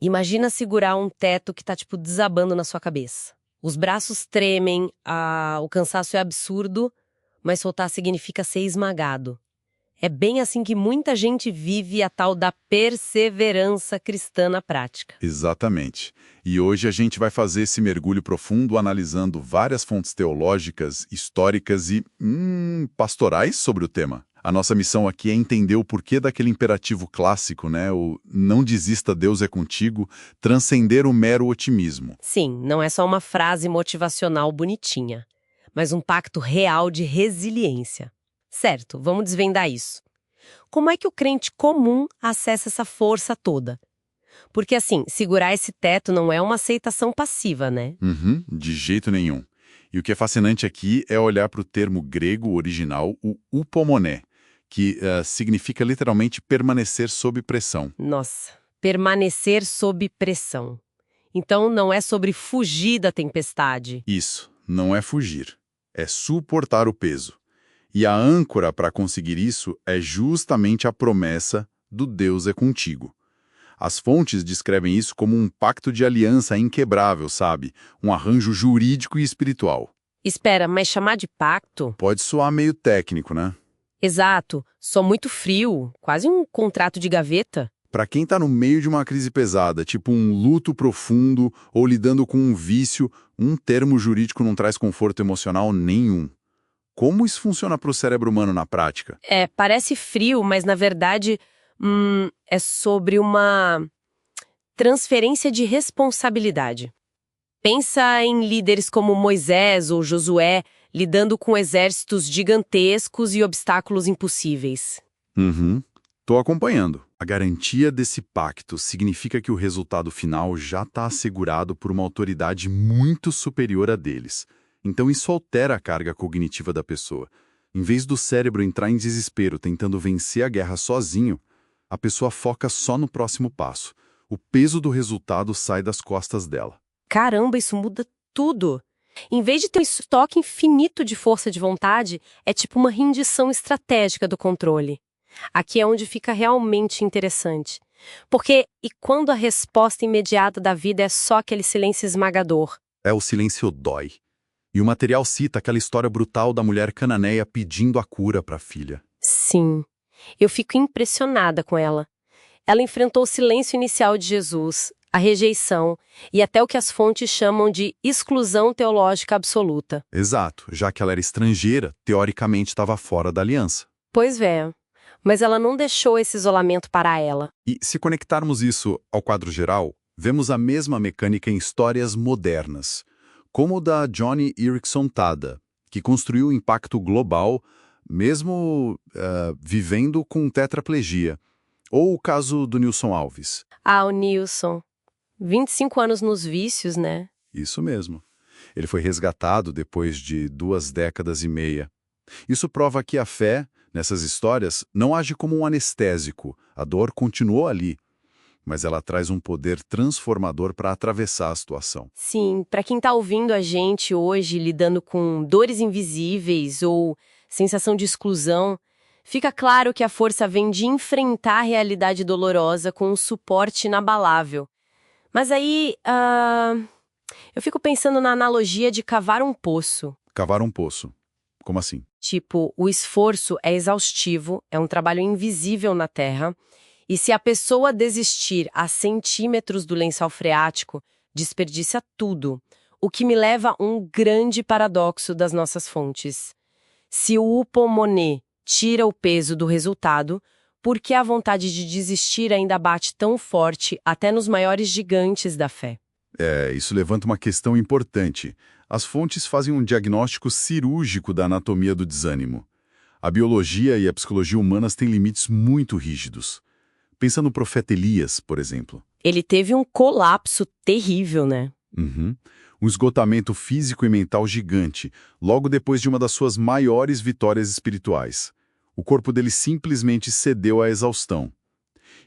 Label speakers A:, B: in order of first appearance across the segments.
A: Imagina segurar um teto que tá, tipo, desabando na sua cabeça. Os braços tremem, o cansaço é absurdo, mas soltar significa ser esmagado. É bem assim que muita gente vive a tal da perseverança cristã na prática.
B: Exatamente. E hoje a gente vai fazer esse mergulho profundo analisando várias fontes teológicas, históricas e, pastorais sobre o tema. A nossa missão aqui é entender o porquê daquele imperativo clássico, né? O não desista, Deus é contigo, transcender o mero otimismo.
A: Sim, não é só uma frase motivacional bonitinha, mas um pacto real de resiliência. Certo, vamos desvendar isso. Como é que o crente comum acessa essa força toda? Porque, assim, segurar esse teto não é uma aceitação passiva, né?
B: Uhum, de jeito nenhum. E o que é fascinante aqui é olhar para o termo grego original, o upomoné, que significa literalmente permanecer sob pressão.
A: Nossa, permanecer sob pressão. Então não é sobre fugir da tempestade.
B: Isso, não é fugir, é suportar o peso. E a âncora para conseguir isso é justamente a promessa do Deus é contigo. As fontes descrevem isso como um pacto de aliança inquebrável, sabe? Um arranjo jurídico e espiritual.
A: Espera, mas chamar de pacto?
B: Pode soar meio técnico, né?
A: Exato, só muito frio, quase um contrato de gaveta.
B: Para quem está no meio de uma crise pesada, tipo um luto profundo ou lidando com um vício, um termo jurídico não traz conforto emocional nenhum. Como isso funciona para o cérebro humano na prática?
A: Parece frio, mas na verdade é sobre uma transferência de responsabilidade. Pensa em líderes como Moisés ou Josué lidando com exércitos gigantescos e obstáculos impossíveis.
B: Uhum. Tô acompanhando. A garantia desse pacto significa que o resultado final já está assegurado por uma autoridade muito superior a deles. Então isso altera a carga cognitiva da pessoa. Em vez do cérebro entrar em desespero tentando vencer a guerra sozinho, a pessoa foca só no próximo passo. O peso do resultado sai das costas dela.
A: Caramba, isso muda tudo! Em vez de ter um estoque infinito de força de vontade, é tipo uma rendição estratégica do controle. Aqui é onde fica realmente interessante. Porque, e quando a resposta imediata da vida é só aquele silêncio esmagador?
B: O silêncio dói. E o material cita aquela história brutal da mulher cananeia pedindo a cura para a filha.
A: Sim, eu fico impressionada com ela. Ela enfrentou o silêncio inicial de Jesus, a rejeição e até o que as fontes chamam de exclusão teológica absoluta.
B: Exato, já que ela era estrangeira, teoricamente estava fora da aliança.
A: Pois é, mas ela não deixou esse isolamento parar ela.
B: E se conectarmos isso ao quadro geral, vemos a mesma mecânica em histórias modernas, como o da Joni Eareckson Tada, que construiu um impacto global, mesmo vivendo com tetraplegia. Ou o caso do Nilson Alves.
A: O Nilson. 25 anos nos vícios, né?
B: Isso mesmo. Ele foi resgatado depois de 2 décadas e meia. Isso prova que a fé, nessas histórias, não age como um anestésico. A dor continuou ali, mas ela traz um poder transformador para atravessar a situação.
A: Sim, para quem está ouvindo a gente hoje lidando com dores invisíveis ou sensação de exclusão, fica claro que a força vem de enfrentar a realidade dolorosa com um suporte inabalável. Mas aí, eu fico pensando na analogia de cavar um poço.
B: Cavar um poço. Como assim?
A: Tipo, o esforço é exaustivo, é um trabalho invisível na terra, e se a pessoa desistir a centímetros do lençol freático, desperdiça tudo, o que me leva a um grande paradoxo das nossas fontes. Se o upomoné tira o peso do resultado, por que a vontade de desistir ainda bate tão forte até nos maiores gigantes da fé?
B: Isso levanta uma questão importante. As fontes fazem um diagnóstico cirúrgico da anatomia do desânimo. A biologia e a psicologia humanas têm limites muito rígidos. Pensa no profeta Elias, por exemplo.
A: Ele teve um colapso terrível, né?
B: Uhum. Um esgotamento físico e mental gigante, logo depois de uma das suas maiores vitórias espirituais. O corpo dele simplesmente cedeu à exaustão.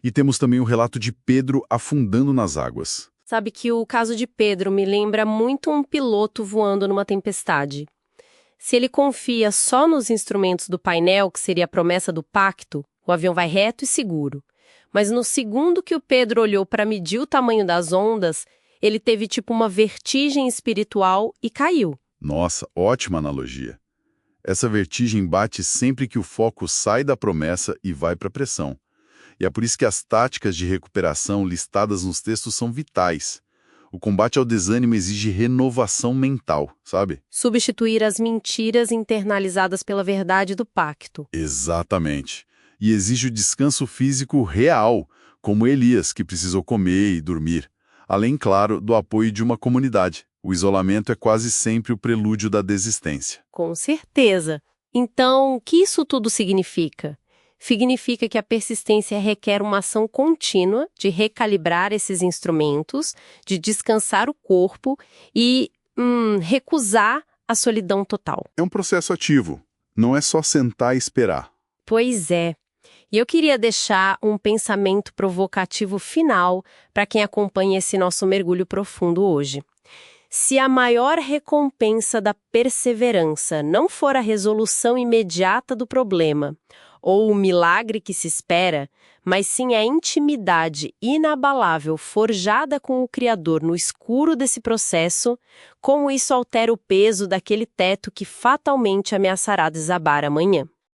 B: E temos também o relato de Pedro afundando nas águas.
A: Sabe que o caso de Pedro me lembra muito um piloto voando numa tempestade. Se ele confia só nos instrumentos do painel, que seria a promessa do pacto, o avião vai reto e seguro. Mas no segundo que o Pedro olhou para medir o tamanho das ondas, ele teve tipo uma vertigem espiritual e caiu.
B: Nossa, ótima analogia. Essa vertigem bate sempre que o foco sai da promessa e vai para a pressão. E é por isso que as táticas de recuperação listadas nos textos são vitais. O combate ao desânimo exige renovação mental, sabe?
A: Substituir as mentiras internalizadas pela verdade do pacto.
B: Exatamente. E exige o descanso físico real, como Elias, que precisou comer e dormir. Além, claro, do apoio de uma comunidade. O isolamento é quase sempre o prelúdio da desistência.
A: Com certeza. Então, o que isso tudo significa? Significa que a persistência requer uma ação contínua de recalibrar esses instrumentos, de descansar o corpo e recusar a solidão total.
B: É um processo ativo. Não é só sentar e esperar.
A: Pois é. E eu queria deixar um pensamento provocativo final para quem acompanha esse nosso mergulho profundo hoje. Se a maior recompensa da perseverança não for a resolução imediata do problema, ou o milagre que se espera, mas sim a intimidade inabalável forjada com o Criador no escuro desse processo, como isso altera o peso daquele teto que fatalmente ameaçará desabar amanhã?